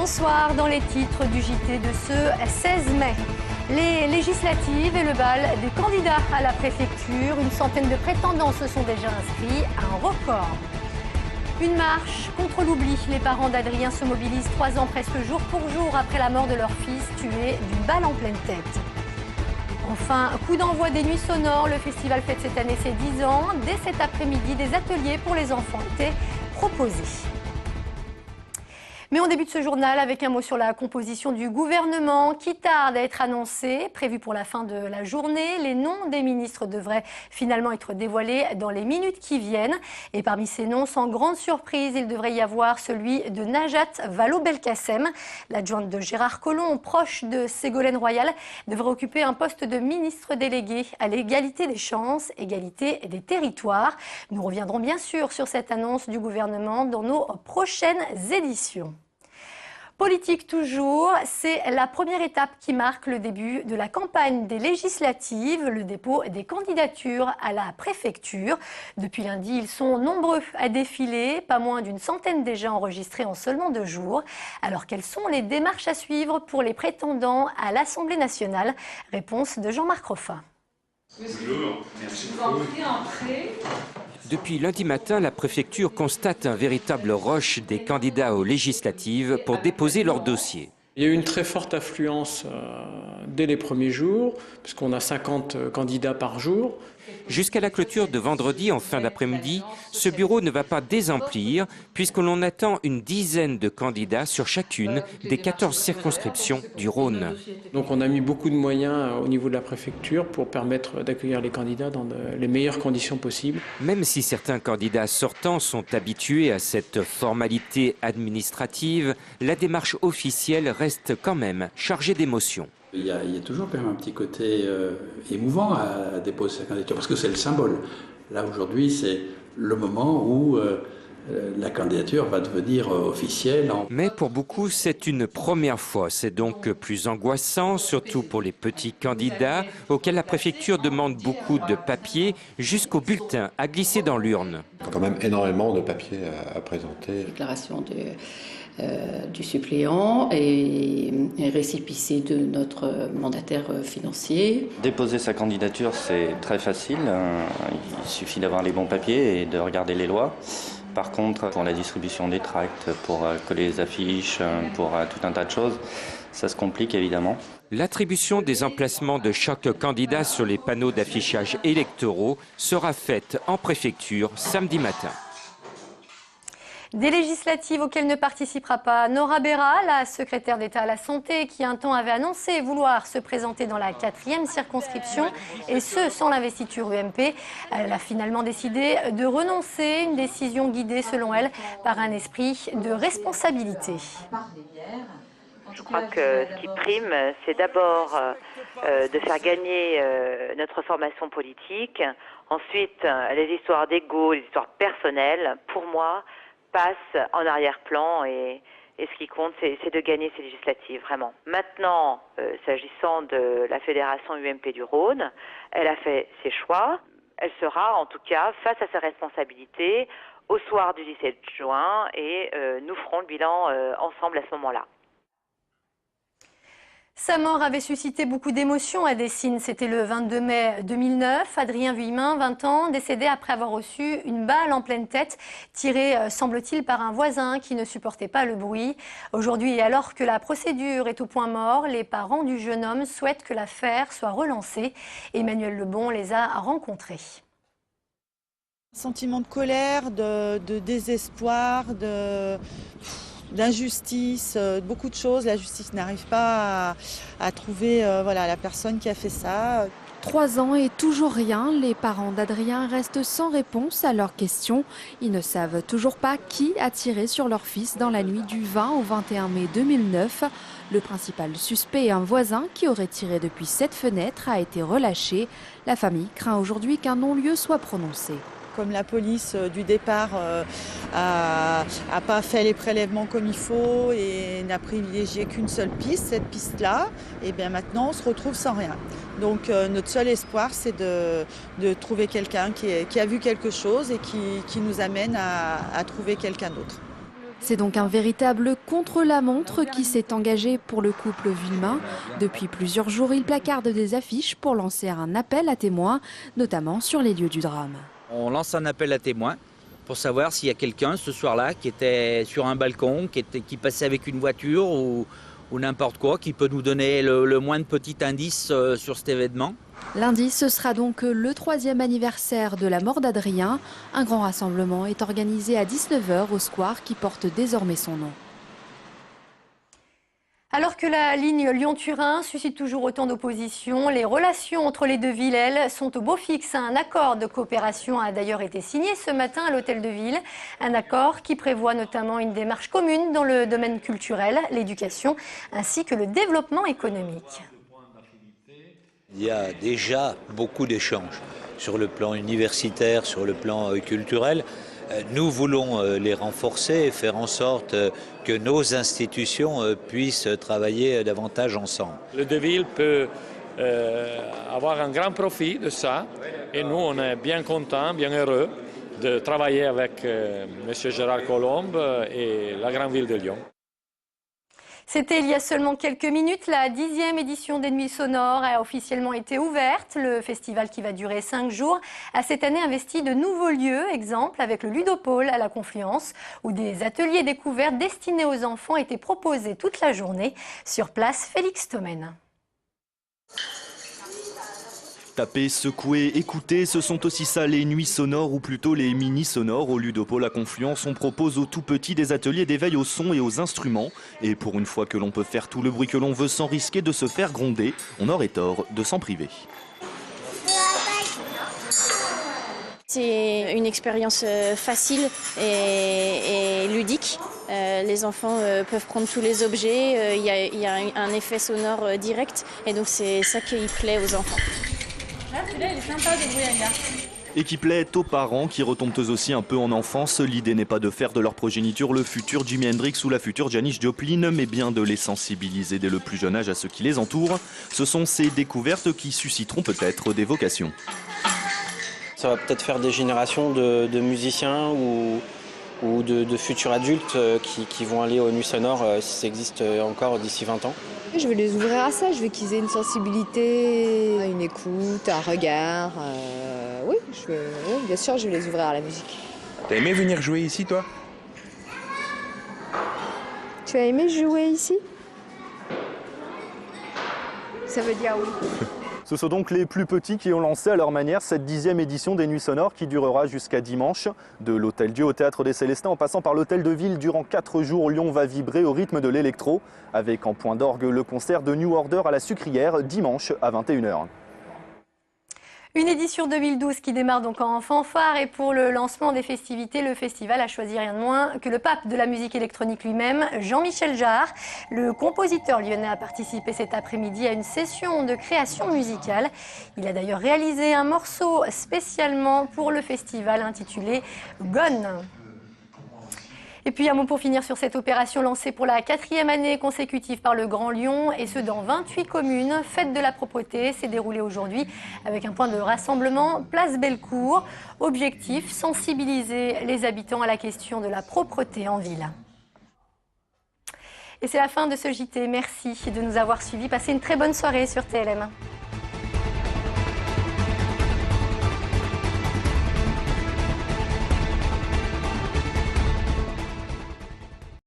Bonsoir, dans les titres du JT de ce 16 mai. Les législatives et le bal des candidats à la préfecture. Une centaine de prétendants se sont déjà inscrits, un record. Une marche contre l'oubli. Les parents d'Adrien se mobilisent 3 ans presque jour pour jour après la mort de leur fils tué d'une balle en pleine tête. Enfin, coup d'envoi des Nuits Sonores. Le festival fête cette année ses 10 ans. Dès cet après-midi, des ateliers pour les enfants étaient proposés. Mais on débute ce journal avec un mot sur la composition du gouvernement qui tarde à être annoncé. Prévu pour la fin de la journée, les noms des ministres devraient finalement être dévoilés dans les minutes qui viennent. Et parmi ces noms, sans grande surprise, il devrait y avoir celui de Najat Vallaud-Belkacem. L'adjointe de Gérard Collomb, proche de Ségolène Royal, devrait occuper un poste de ministre délégué à l'égalité des chances, égalité des territoires. Nous reviendrons bien sûr sur cette annonce du gouvernement dans nos prochaines éditions. Politique toujours, c'est la première étape qui marque le début de la campagne des législatives, le dépôt des candidatures à la préfecture. Depuis lundi, ils sont nombreux à défiler, pas moins d'une centaine déjà enregistrés en seulement 2 jours. Alors quelles sont les démarches à suivre pour les prétendants à l'Assemblée nationale? Réponse de Jean-Marc Roffin. Bonjour, merci beaucoup. Depuis lundi matin, la préfecture constate un véritable rush des candidats aux législatives pour déposer leur dossier. Il y a eu une très forte affluence dès les premiers jours, puisqu'on a 50 candidats par jour. Jusqu'à la clôture de vendredi en fin d'après-midi, ce bureau ne va pas désemplir puisque l'on attend une dizaine de candidats sur chacune des 14 circonscriptions du Rhône. Donc on a mis beaucoup de moyens au niveau de la préfecture pour permettre d'accueillir les candidats dans les meilleures conditions possibles. Même si certains candidats sortants sont habitués à cette formalité administrative, la démarche officielle reste quand même chargée d'émotions. Il y a toujours quand même un petit côté émouvant à déposer sa candidature, parce que c'est le symbole. Là, aujourd'hui, c'est le moment où la candidature va devenir officielle. Mais pour beaucoup, c'est une première fois. C'est donc plus angoissant, surtout pour les petits candidats, auxquels la préfecture demande beaucoup de papiers, jusqu'au bulletin à glisser dans l'urne. Il y a quand même énormément de papiers à présenter. Déclaration du suppléant et récépissé de notre mandataire financier. Déposer sa candidature, c'est très facile. Il suffit d'avoir les bons papiers et de regarder les lois. Par contre, pour la distribution des tracts, pour coller les affiches, pour tout un tas de choses, ça se complique évidemment. L'attribution des emplacements de chaque candidat sur les panneaux d'affichage électoraux sera faite en préfecture samedi matin. Des législatives auxquelles ne participera pas Nora Béra, la secrétaire d'État à la Santé, qui un temps avait annoncé vouloir se présenter dans la 4e circonscription, et ce, sans l'investiture UMP. Elle a finalement décidé de renoncer, une décision guidée, selon elle, par un esprit de responsabilité. Je crois que ce qui prime, c'est d'abord de faire gagner notre formation politique. Ensuite, les histoires d'ego, les histoires personnelles, pour moi, passe en arrière-plan et ce qui compte, c'est de gagner ces législatives, vraiment. Maintenant, s'agissant de la fédération UMP du Rhône, elle a fait ses choix. Elle sera, en tout cas, face à ses responsabilités au soir du 17 juin et nous ferons le bilan ensemble à ce moment-là. Sa mort avait suscité beaucoup d'émotions à Dessines. C'était le 22 mai 2009. Adrien Vuillemin, 20 ans, décédé après avoir reçu une balle en pleine tête, tirée, semble-t-il, par un voisin qui ne supportait pas le bruit. Aujourd'hui, alors que la procédure est au point mort, les parents du jeune homme souhaitent que l'affaire soit relancée. Emmanuel Lebon les a rencontrés. Sentiment de colère, de désespoir, d'injustice, beaucoup de choses. La justice n'arrive pas à trouver la personne qui a fait ça. 3 ans et toujours rien, les parents d'Adrien restent sans réponse à leurs questions. Ils ne savent toujours pas qui a tiré sur leur fils dans la nuit du 20 au 21 mai 2009. Le principal suspect, un voisin qui aurait tiré depuis cette fenêtre, a été relâché. La famille craint aujourd'hui qu'un non-lieu soit prononcé. Comme la police du départ a pas fait les prélèvements comme il faut et n'a privilégié qu'une seule piste, cette piste-là, et bien maintenant on se retrouve sans rien. Donc notre seul espoir, c'est de trouver quelqu'un qui a vu quelque chose et qui nous amène à trouver quelqu'un d'autre. C'est donc un véritable contre-la-montre qui s'est engagé pour le couple Villemain. Depuis plusieurs jours, il placarde des affiches pour lancer un appel à témoins, notamment sur les lieux du drame. On lance un appel à témoins pour savoir s'il y a quelqu'un ce soir-là qui était sur un balcon, qui passait avec une voiture ou n'importe quoi, qui peut nous donner le moindre petit indice sur cet événement. Lundi, ce sera donc le 3e anniversaire de la mort d'Adrien. Un grand rassemblement est organisé à 19h au square qui porte désormais son nom. Alors que la ligne Lyon-Turin suscite toujours autant d'opposition, les relations entre les deux villes, elles, sont au beau fixe. Un accord de coopération a d'ailleurs été signé ce matin à l'Hôtel de Ville. Un accord qui prévoit notamment une démarche commune dans le domaine culturel, l'éducation, ainsi que le développement économique. Il y a déjà beaucoup d'échanges sur le plan universitaire, sur le plan culturel. Nous voulons les renforcer et faire en sorte que nos institutions puissent travailler davantage ensemble. Le De Ville peut avoir un grand profit de ça et nous on est bien contents, bien heureux de travailler avec M. Gérard Colombe et la grande ville de Lyon. C'était il y a seulement quelques minutes. La 10e édition des Nuits Sonores a officiellement été ouverte. Le festival qui va durer 5 jours a cette année investi de nouveaux lieux. Exemple avec le Ludopole à la Confluence où des ateliers découvertes destinés aux enfants étaient proposés toute la journée. Sur place, Félix Thomen. Taper, secouer, écouter, ce sont aussi ça les nuits sonores ou plutôt les mini-sonores. Au Ludopole à Confluence, on propose aux tout petits des ateliers d'éveil au son et aux instruments. Et pour une fois que l'on peut faire tout le bruit que l'on veut sans risquer de se faire gronder, on aurait tort de s'en priver. C'est une expérience facile et ludique. Les enfants peuvent prendre tous les objets, il y a un effet sonore direct et donc c'est ça qui plaît aux enfants. Là, celui-là, il est sympa de Brouillanga. Et qui plaît aux parents qui retombent eux aussi un peu en enfance. L'idée n'est pas de faire de leur progéniture le futur Jimi Hendrix ou la future Janis Joplin, mais bien de les sensibiliser dès le plus jeune âge à ce qui les entoure. Ce sont ces découvertes qui susciteront peut-être des vocations. Ça va peut-être faire des générations de musiciens ou de futurs adultes qui vont aller aux Nuits Sonores si ça existe encore d'ici 20 ans. Je vais les ouvrir à ça, je veux qu'ils aient une sensibilité, une écoute, un regard. Oui, bien sûr, je vais les ouvrir à la musique. T'as aimé venir jouer ici, toi? Tu as aimé jouer ici? Ça veut dire oui. Ce sont donc les plus petits qui ont lancé à leur manière cette 10e édition des Nuits Sonores qui durera jusqu'à dimanche. De l'Hôtel Dieu au Théâtre des Célestins en passant par l'Hôtel de Ville, durant 4 jours, Lyon va vibrer au rythme de l'électro, avec en point d'orgue le concert de New Order à la Sucrière dimanche à 21h. Une édition 2012 qui démarre donc en fanfare et pour le lancement des festivités, le festival a choisi rien de moins que le pape de la musique électronique lui-même, Jean-Michel Jarre. Le compositeur lyonnais a participé cet après-midi à une session de création musicale. Il a d'ailleurs réalisé un morceau spécialement pour le festival intitulé Gone. Et puis un mot pour finir sur cette opération lancée pour la 4e année consécutive par le Grand Lyon et ce dans 28 communes. Fête de la propreté s'est déroulée aujourd'hui avec un point de rassemblement place Bellecour. Objectif, sensibiliser les habitants à la question de la propreté en ville. Et c'est la fin de ce JT. Merci de nous avoir suivis. Passez une très bonne soirée sur TLM.